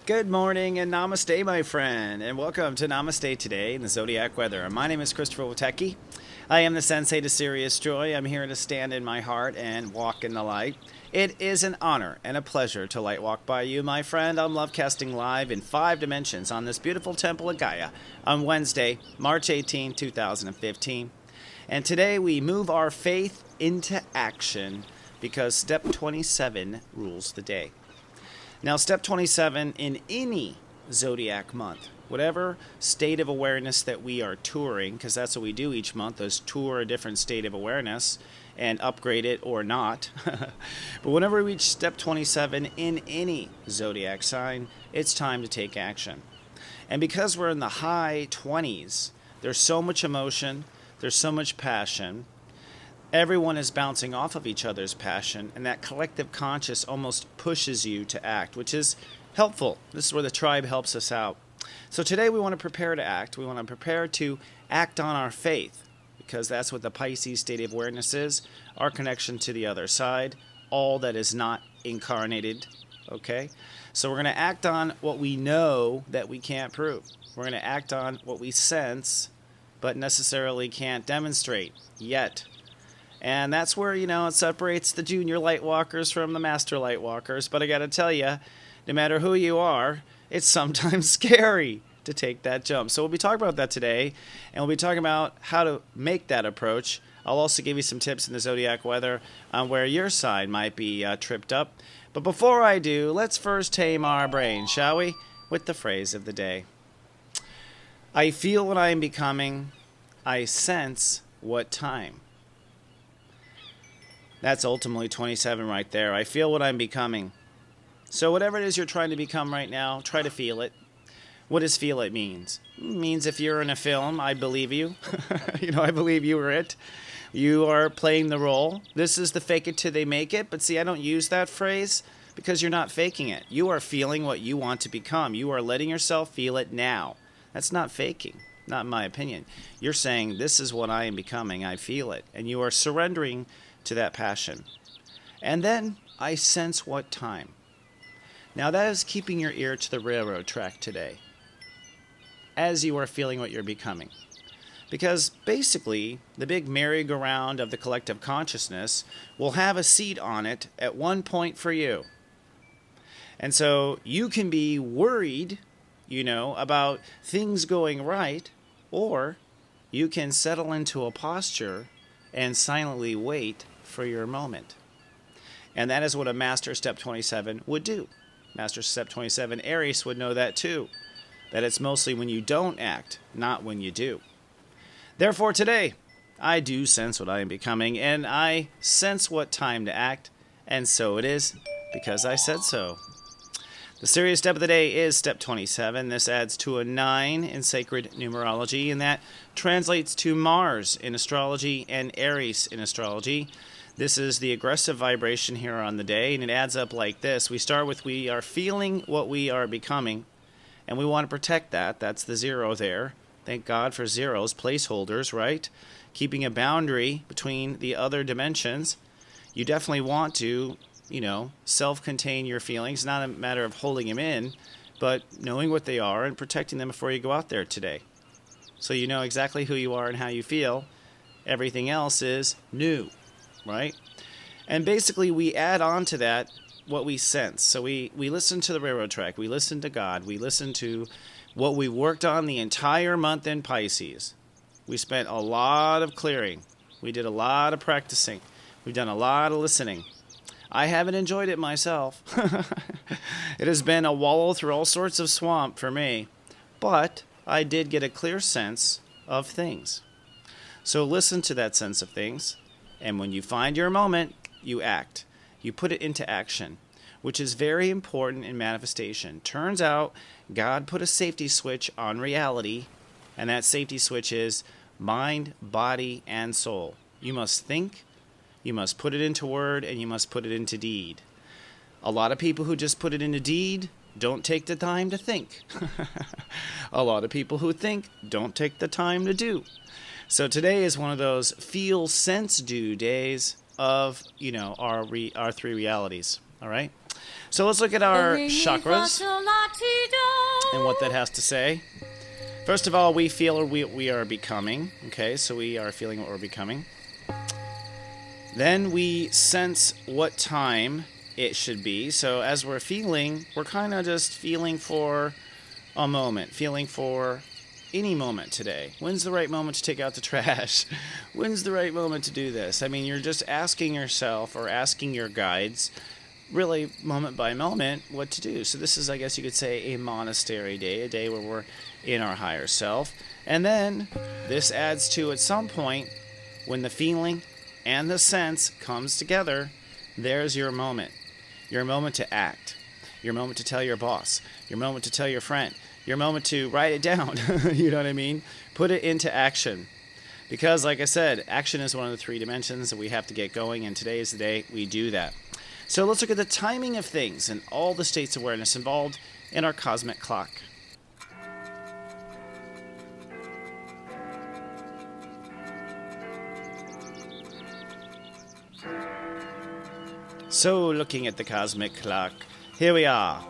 Good morning and namaste, my friend, and welcome to Namaste today in the Zodiac weather. My name is Stepº Witecki. I am the sensei to Sirius joy. I'm here to stand in my heart and walk in the light. It is an honor and a pleasure to light walk by you, my friend. I'm love casting live in 5 dimensions on this beautiful temple of Gaia on Wednesday, March 18, 2015. And today we move our faith into action because step 27 rules the day. Now, step 27 in any zodiac month, whatever state of awareness that we are touring, because that's what we do each month, is tour a different state of awareness and upgrade it or not. But whenever we reach step 27 in any zodiac sign, it's time to take action. And because we're in the high 20s, there's so much emotion, there's so much passion. Everyone is bouncing off of each other's passion, and that collective conscious almost pushes you to act, which is helpful. This is where the tribe helps us out. So today we want to prepare to act. We want to prepare to act on our faith, because that's what the Pisces state of awareness is, our connection to the other side, all that is not incarnated, okay? So we're going to act on what we know that we can't prove. We're going to act on what we sense, but necessarily can't demonstrate yet. And that's where, it separates the junior light walkers from the master light walkers. But I got to tell you, no matter who you are, it's sometimes scary to take that jump. So we'll be talking about that today, and we'll be talking about how to make that approach. I'll also give you some tips in the zodiac weather on where your sign might be tripped up. But before I do, let's first tame our brain, shall we? With the phrase of the day. I feel what I am becoming. I sense what time. That's ultimately 27 right there. I feel what I'm becoming. So whatever it is you're trying to become right now, try to feel it. What does feel it means? It means if you're in a film, I believe you. I believe you were it. You are playing the role. This is the fake it till they make it. But see, I don't use that phrase because you're not faking it. You are feeling what you want to become. You are letting yourself feel it now. That's not faking, not in my opinion. You're saying, this is what I am becoming. I feel it. And you are surrendering to that passion. And then I sense what time. Now that is keeping your ear to the railroad track today as you are feeling what you're becoming. Because basically, the big merry-go-round of the collective consciousness will have a seat on it at one point for you. And so you can be worried, about things going right, or you can settle into a posture and silently wait for your moment. And that is what a Master Step 27 would do. Master Step 27 Aries would know that too. That it's mostly when you don't act, not when you do. Therefore today, I do sense what I am becoming, and I sense what time to act, and so it is, because I said so. The serious step of the day is Step 27. This adds to a 9 in sacred numerology, and that translates to Mars in astrology and Aries in astrology. This is the aggressive vibration here on the day, and it adds up like this. We start with we are feeling what we are becoming, and we want to protect that. That's the 0 there. Thank God for zeros, placeholders, right? Keeping a boundary between the other dimensions. You definitely want to self-contain your feelings, not a matter of holding them in, but knowing what they are and protecting them before you go out there today. So you know exactly who you are and how you feel. Everything else is new, right? And basically we add on to that what we sense. So we listen to the railroad track, we listen to God, we listen to what we worked on the entire month in Pisces. We spent a lot of clearing. We did a lot of practicing. We've done a lot of listening. I haven't enjoyed it myself. It has been a wallow through all sorts of swamp for me. But I did get a clear sense of things. So listen to that sense of things. And when you find your moment, you act. You put it into action, which is very important in manifestation. Turns out God put a safety switch on reality. And that safety switch is mind, body, and soul. You must think. You must put it into word, and you must put it into deed. A lot of people who just put it into deed don't take the time to think. A lot of people who think don't take the time to do. So today is one of those feel, sense, do days of, our 3 realities. All right? So let's look at our chakras and what that has to say. First of all, we feel we are becoming. Okay, so we are feeling what we're becoming. Then we sense what time it should be. So as we're feeling, we're kind of just feeling for a moment, feeling for any moment today. When's the right moment to take out the trash? When's the right moment to do this? I mean, you're just asking yourself or asking your guides, really moment by moment, what to do. So this is, I guess you could say, a monastery day, a day where we're in our higher self. And then this adds to, at some point, when the feeling and the sense comes together, there's your moment. Your moment to act. Your moment to tell your boss. Your moment to tell your friend. Your moment to write it down. You know what I mean? Put it into action. Because, like I said, action is one of the 3 dimensions that we have to get going, and today is the day we do that. So let's look at the timing of things and all the states of awareness involved in our cosmic clock. So, looking at the cosmic clock, here we are.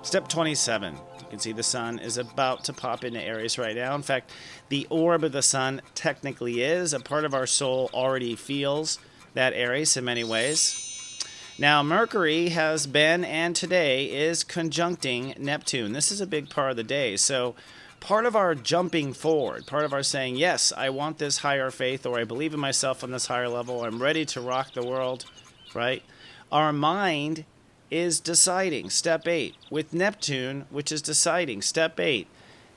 Step 27. You can see the sun is about to pop into Aries right now. In fact, the orb of the sun technically is. A part of our soul already feels that Aries in many ways. Now, Mercury has been and today is conjuncting Neptune. This is a big part of the day. So, part of our jumping forward, part of our saying, yes, I want this higher faith, or I believe in myself on this higher level, I'm ready to rock the world, right? Our mind is deciding, step 8, with Neptune, which is deciding, step 8.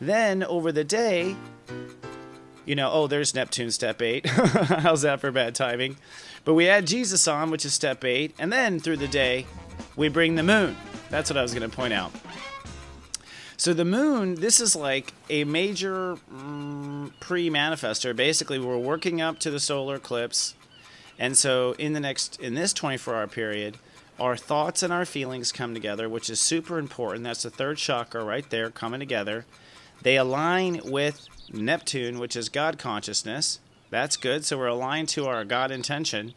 Then, over the day, there's Neptune, step 8. How's that for bad timing? But we add Jesus on, which is step 8, and then through the day, we bring the moon. That's what I was going to point out. So the moon, this is like a major pre-manifestor. Basically, we're working up to the solar eclipse. And so in this 24-hour period, our thoughts and our feelings come together, which is super important. That's the 3rd chakra right there coming together. They align with Neptune, which is God consciousness. That's good. So we're aligned to our God intention.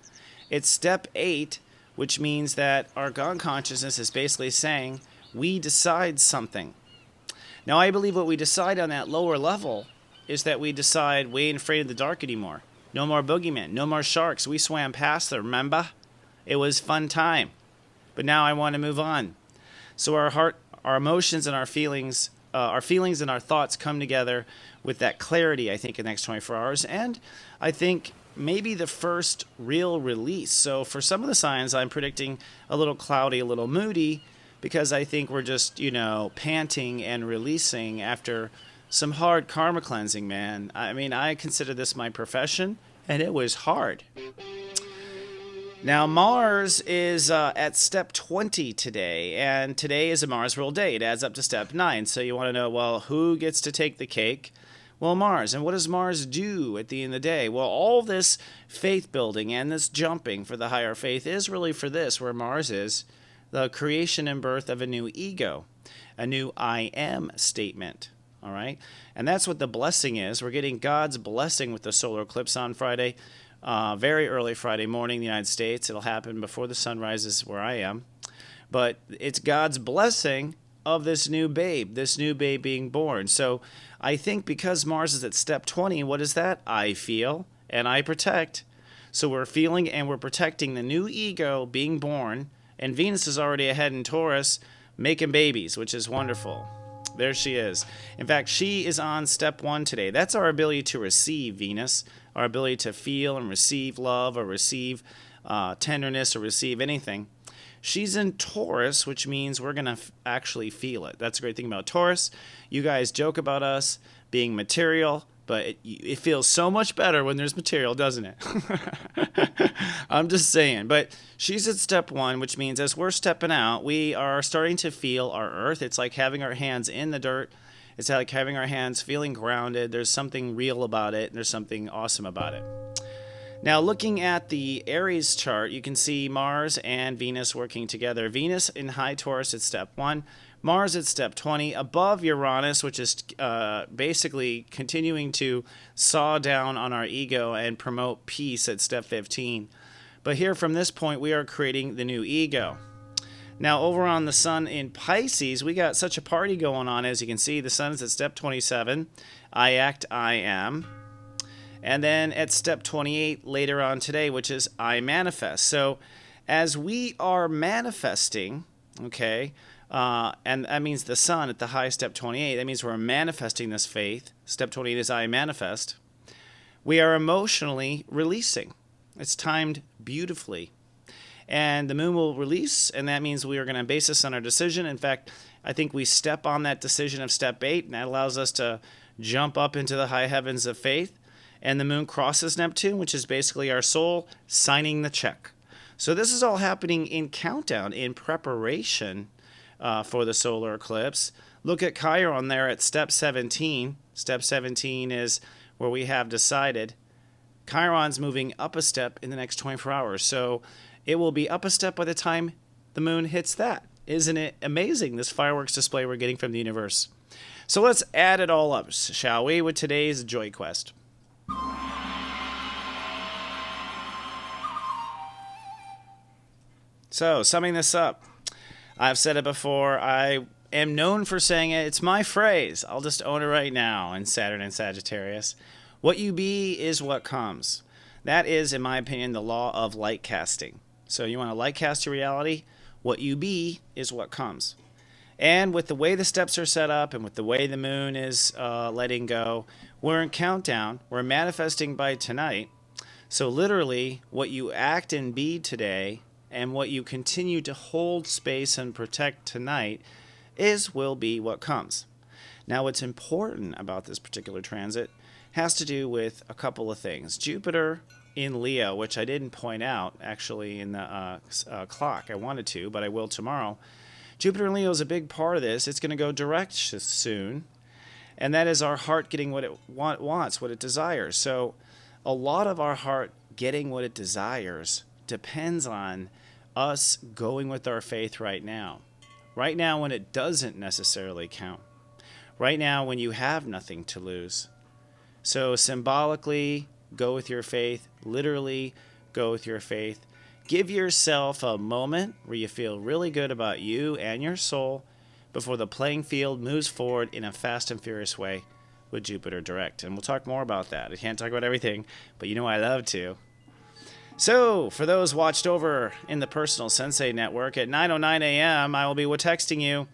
It's step 8, which means that our God consciousness is basically saying we decide something. Now, I believe what we decide on that lower level is that we decide we ain't afraid of the dark anymore. No more boogeymen. No more sharks. We swam past them, remember? It was fun time. But now I want to move on. So our heart, our emotions, and our feelings and our thoughts come together with that clarity, I think, in the next 24 hours. And I think maybe the first real release. So for some of the signs, I'm predicting a little cloudy, a little moody, because I think we're just, panting and releasing after some hard karma cleansing, man. I mean, I consider this my profession, and it was hard. Now, Mars is at step 20 today, and today is a Mars rule day. It adds up to step 9. So you want to know, well, who gets to take the cake? Well, Mars. And what does Mars do at the end of the day? Well, all this faith building and this jumping for the higher faith is really for this, where Mars is, the creation and birth of a new ego, a new I am statement. All right? And that's what the blessing is. We're getting God's blessing with the solar eclipse on Friday, very early Friday morning in the United States. It'll happen before the sun rises where I am. But it's God's blessing of this new babe being born. So I think because Mars is at step 20, what is that? I feel and I protect. So we're feeling and we're protecting the new ego being born. And Venus is already ahead in Taurus making babies, which is wonderful. There she is. In fact, she is on step 1 today. That's our ability to receive, Venus. Our ability to feel and receive love or receive tenderness or receive anything. She's in Taurus, which means we're going to actually feel it. That's a great thing about Taurus. You guys joke about us being material, but it feels so much better when there's material, doesn't it? I'm just saying. But she's at step 1, which means as we're stepping out, we are starting to feel our earth. It's like having our hands in the dirt. It's like having our hands feeling grounded. There's something real about it, and there's something awesome about it. Now, looking at the Aries chart, you can see Mars and Venus working together. Venus in high Taurus at step 1. Mars at step 20, above Uranus, which is basically continuing to saw down on our ego and promote peace at step 15. But here from this point, we are creating the new ego. Now, over on the sun in Pisces, we got such a party going on. As you can see, the sun is at step 27. I act, I am. And then at step 28 later on today, which is I manifest. So as we are manifesting, okay, and that means the sun at the high step 28, that means we're manifesting this faith. Step 28 is I manifest. We are emotionally releasing. It's timed beautifully. And the moon will release, and that means we are going to base this on our decision. In fact, I think we step on that decision of step 8, and that allows us to jump up into the high heavens of faith. And the moon crosses Neptune, which is basically our soul signing the check. So this is all happening in countdown, in preparation for the solar eclipse. Look at Chiron there at step 17. Step 17 is where we have decided Chiron's moving up a step in the next 24 hours. So it will be up a step by the time the moon hits that. Isn't it amazing, this fireworks display we're getting from the universe? So let's add it all up, shall we, with today's Joy Quest. So, summing this up, I've said it before, I am known for saying it, it's my phrase, I'll just own it right now in Saturn and Sagittarius. What you be is what comes. That is, in my opinion, the law of light casting. So you want to light cast your reality, what you be is what comes. And with the way the steps are set up and with the way the moon is letting go, we're in countdown, we're manifesting by tonight. So literally, what you act and be today and what you continue to hold space and protect tonight will be what comes. Now, what's important about this particular transit has to do with a couple of things. Jupiter in Leo, which I didn't point out actually in the clock. I wanted to, but I will tomorrow. Jupiter in Leo is a big part of this. It's going to go direct soon, and that is our heart getting what it wants, what it desires. So a lot of our heart getting what it desires depends on us going with our faith right now. Right now when it doesn't necessarily count. Right now when you have nothing to lose. So symbolically, go with your faith. Literally, go with your faith. Give yourself a moment where you feel really good about you and your soul before the playing field moves forward in a fast and furious way with Jupiter direct. And we'll talk more about that. I can't talk about everything, but you know I love to. So, for those watched over in the Personal Sensei Network, at 9:09 a.m., I will be texting you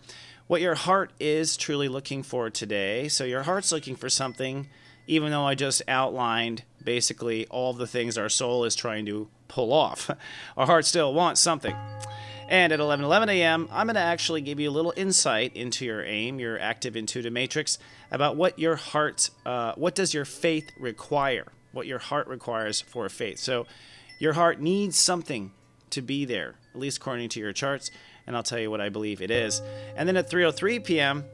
what your heart is truly looking for today. So your heart's looking for something, even though I just outlined basically all the things our soul is trying to pull off. Our heart still wants something. And at 11:11 a.m., I'm going to actually give you a little insight into your aim, your active intuitive matrix, about what your heart, what does your faith require, what your heart requires for faith. So your heart needs something to be there, at least according to your charts, and I'll tell you what I believe it is. And then at 3:03 p.m.,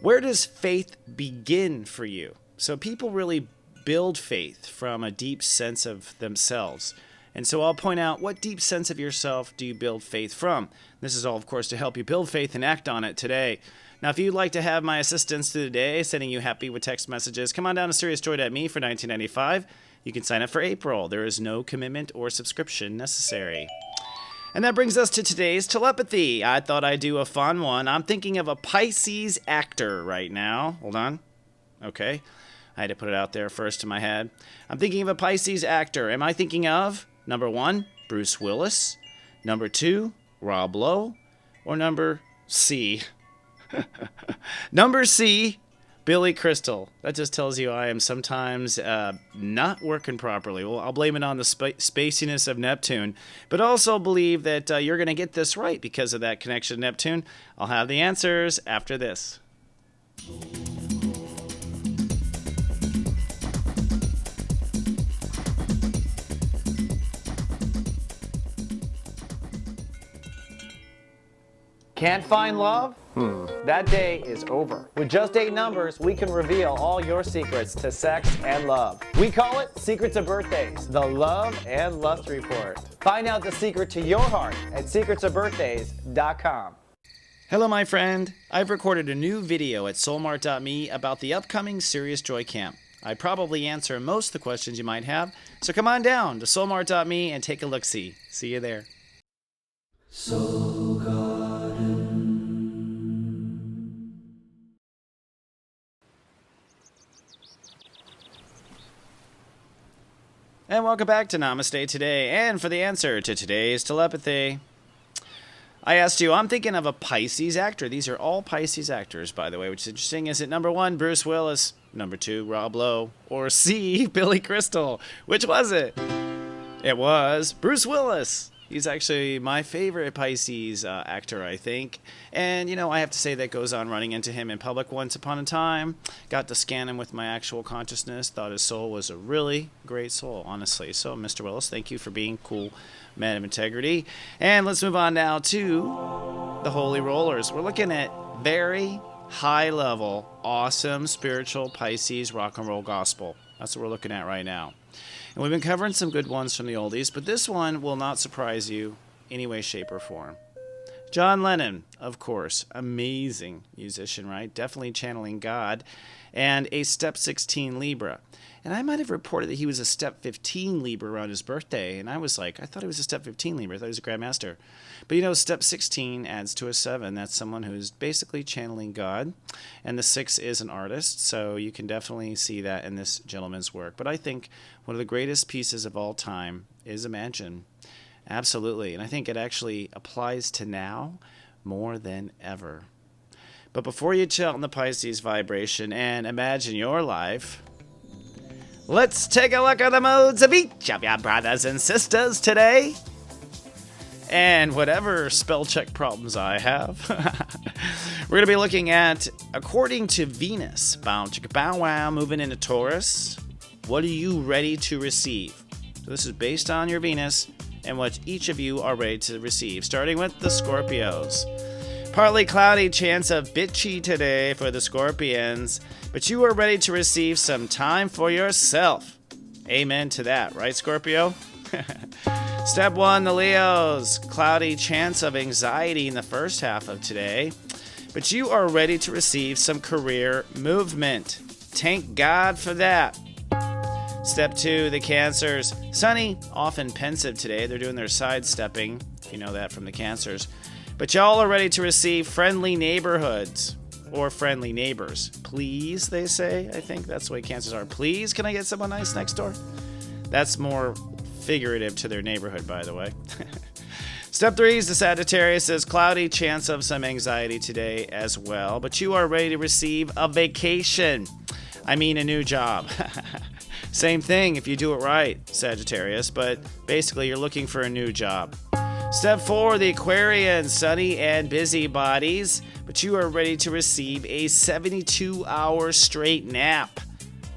where does faith begin for you? So people really build faith from a deep sense of themselves. And so I'll point out, what deep sense of yourself do you build faith from? This is all, of course, to help you build faith and act on it today. Now, if you'd like to have my assistance through the day, sending you happy with text messages, come on down to SiriusJoy.me for $19.95. You can sign up for April. There is no commitment or subscription necessary. And that brings us to today's telepathy. I thought I'd do a fun one. I'm thinking of a Pisces actor right now. Hold on. Okay. I had to put it out there first in my head. I'm thinking of a Pisces actor. Am I thinking of, number 1, Bruce Willis, number 2, Rob Lowe, or number C? Number C, Billy Crystal. That just tells you I am sometimes not working properly. Well, I'll blame it on the spaciness of Neptune, but also believe that you're going to get this right because of that connection to Neptune. I'll have the answers after this. Can't find love? That day is over. With just 8 numbers, we can reveal all your secrets to sex and love. We call it Secrets of Birthdays, the Love and Lust Report. Find out the secret to your heart at secretsofbirthdays.com. Hello, my friend. I've recorded a new video at soulmart.me about the upcoming Sirius Joy Camp. I probably answer most of the questions you might have, so come on down to soulmart.me and take a look-see. See you there. So God. And welcome back to Namaste today, and for the answer to today's telepathy. I asked you, I'm thinking of a Pisces actor. These are all Pisces actors, by the way, which is interesting. Is it number 1, Bruce Willis, number 2, Rob Lowe, or C, Billy Crystal? Which was it? It was Bruce Willis. He's actually my favorite Pisces actor, I think. And, you know, I have to say that goes on running into him in public once upon a time. Got to scan him with my actual consciousness. Thought his soul was a really great soul, honestly. So, Mr. Willis, thank you for being cool, man of integrity. And let's move on now to the Holy Rollers. We're looking at very high-level, awesome, spiritual Pisces rock and roll gospel. That's what we're looking at right now. And we've been covering some good ones from the oldies, but this one will not surprise you any way, shape, or form. John Lennon, of course, amazing musician, right? Definitely channeling God, and a step 16 Libra. And I might have reported that he was a step 15 Libra around his birthday, and I was like, I thought he was a step 15 Libra. I thought he was a Grandmaster. But you know, step 16 adds to a 7. That's someone who's basically channeling God. And the 6 is an artist, so you can definitely see that in this gentleman's work. But I think one of the greatest pieces of all time is Imagine. Absolutely. And I think it actually applies to now more than ever. But before you chill in the Pisces vibration and imagine your life, let's take a look at the modes of each of your brothers and sisters today. And whatever spell check problems I have, we're going to be looking at, according to Venus, bow chicka bow wow, moving into Taurus, what are you ready to receive? So this is based on your Venus and what each of you are ready to receive, starting with the Scorpios. Partly cloudy chance of bitchy today for the Scorpions, but you are ready to receive some time for yourself. Amen to that, right, Scorpio? Step 1, the Leos. Cloudy chance of anxiety in the first half of today, but you are ready to receive some career movement. Thank God for that. Step 2, the Cancers. Sunny, often pensive today. They're doing their sidestepping, if you know that from the Cancers. But y'all are ready to receive friendly neighborhoods or friendly neighbors. Please, they say. I think that's the way Cancers are. Please, can I get someone nice next door? That's more figurative to their neighborhood, by the way. Step 3 is the Sagittarius. Says cloudy chance of some anxiety today as well, but you are ready to receive a vacation. I mean a new job. Same thing if you do it right, Sagittarius, but basically you're looking for a new job. Step 4, the Aquarians, sunny and busy bodies, but you are ready to receive a 72-hour straight nap.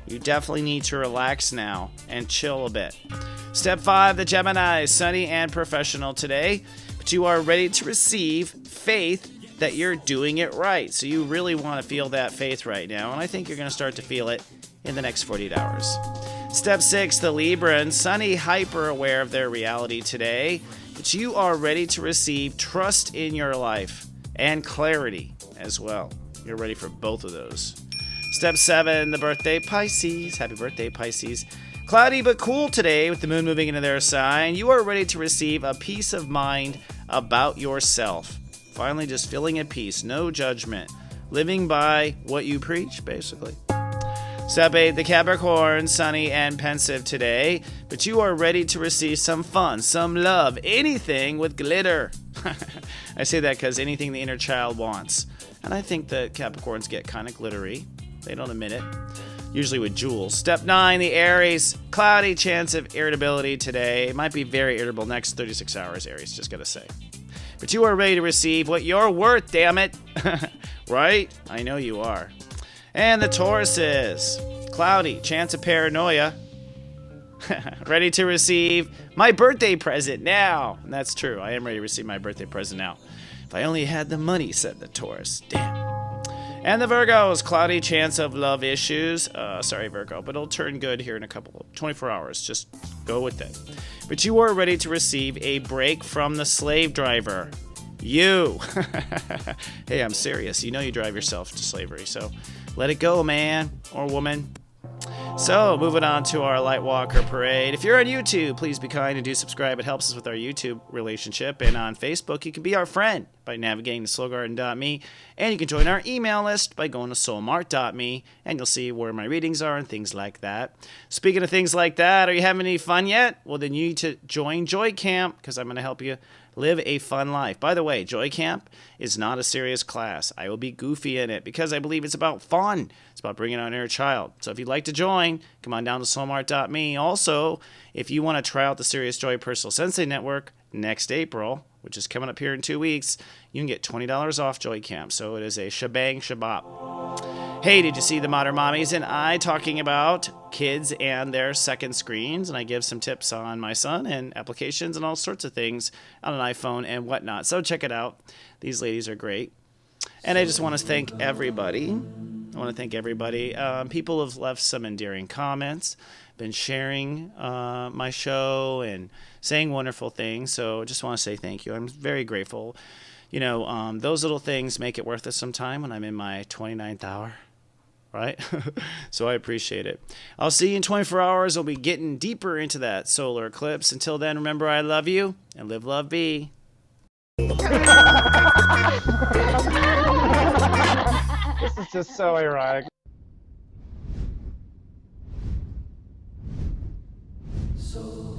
You definitely need to relax now and chill a bit. Step 5, the Gemini, sunny and professional today, but you are ready to receive faith that you're doing it right. So you really want to feel that faith right now, and I think you're going to start to feel it in the next 48 hours. Step 6, the Librans, sunny, hyper aware of their reality today, but you are ready to receive trust in your life and clarity as well. You're ready for both of those. Step 7, the birthday Pisces. Happy birthday, Pisces. Cloudy but cool today with the moon moving into their sign. You are ready to receive a peace of mind about yourself. Finally, just feeling at peace, no judgment. Living by what you preach, basically. Step 8, the Capricorn, sunny and pensive today, but you are ready to receive some fun, some love, anything with glitter. I say that because anything the inner child wants. And I think that Capricorns get kind of glittery. They don't admit it. Usually with jewels. Step 9, the Aries, cloudy chance of irritability today. It might be very irritable next 36 hours, Aries, just gotta say. But you are ready to receive what you're worth, damn it. Right? I know you are. And the Tauruses, cloudy, chance of paranoia. Ready to receive my birthday present now. And that's true. I am ready to receive my birthday present now. If I only had the money, said the Taurus. Damn. And the Virgos, cloudy chance of love issues. Sorry, Virgo, but it'll turn good here in 24 hours. Just go with it. But you are ready to receive a break from the slave driver. You. Hey, I'm serious. You know you drive yourself to slavery, so let it go, man or woman. So, moving on to our Lightwalker Parade. If you're on YouTube, please be kind and do subscribe. It helps us with our YouTube relationship. And on Facebook, you can be our friend by navigating to soulgarden.me. And you can join our email list by going to soulmart.me. And you'll see where my readings are and things like that. Speaking of things like that, are you having any fun yet? Well, then you need to join Joy Camp, because I'm going to help you live a fun life. By the way, Joy Camp is not a serious class. I will be goofy in it because I believe it's about fun. It's about bringing out an inner child. So if you'd like to join, come on down to soulmart.me. Also, if you want to try out the Sirius Joy Personal Sensei Network next April, which is coming up here in 2 weeks, you can get $20 off Joy Camp. So it is a shebang shabop. Hey, did you see the Modern Mommies and I talking about kids and their second screens? And I give some tips on my son and applications and all sorts of things on an iPhone and whatnot. So check it out. These ladies are great. And I just want to thank everybody. People have left some endearing comments, been sharing my show and saying wonderful things. So I just want to say thank you. I'm very grateful. You know, those little things make it worth it sometime when I'm in my 29th hour. Right? So I appreciate it. I'll see you in 24 hours. I'll be getting deeper into that solar eclipse. Until then, remember, I love you and live, love, be. This is just so ironic. So